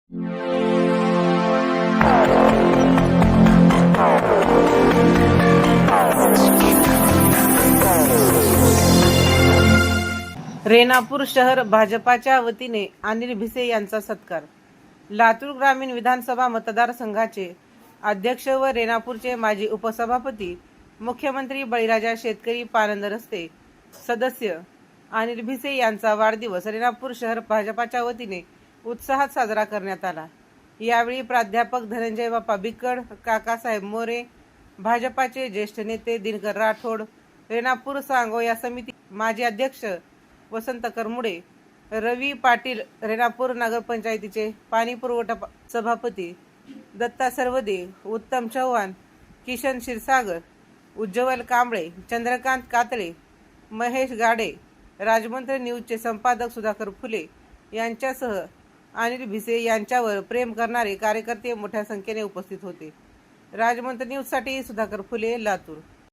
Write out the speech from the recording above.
रेणापूर शहर भाजपाच्या वतीने अनिल भिसे यांचा सत्कार. लातूर ग्रामीण विधानसभा मतदारसंघाचे अध्यक्ष व रेणापूरचे माजी उपसभापती, मुख्यमंत्री बळीराजा शेतकरी पानंद रस्ते सदस्य अनिल भिसे यांचा वाढदिवस रेणापूर शहर भाजपाच्या वतीने उत्साहात साजरा करण्यात आला. यावेळी प्राध्यापक धनंजय बाप्पा बिकड, काकासाहेब मोरे, भाजपाचे ज्येष्ठ नेते दिनकर राठोड, रेणापूर सांगोया समिती माजी अध्यक्ष वसंत करमुडे, रवी पाटील, रेणापूर नगरपंचायतीचे पाणी पुरवठा सभापती दत्ता सर्वदे, उत्तम चव्हाण, किशन क्षीरसागर, उज्ज्वल कांबळे, चंद्रकांत कातळे, महेश गाडे, राजमंत्र न्यूजचे संपादक सुधाकर फुले यांच्यासह अनिल भिसे यांच्यावर प्रेम करणारे कार्यकर्ते मोठ्या संख्येने उपस्थित होते. राजमंत्र न्यूजसाठी सुधाकर फुले, लातूर.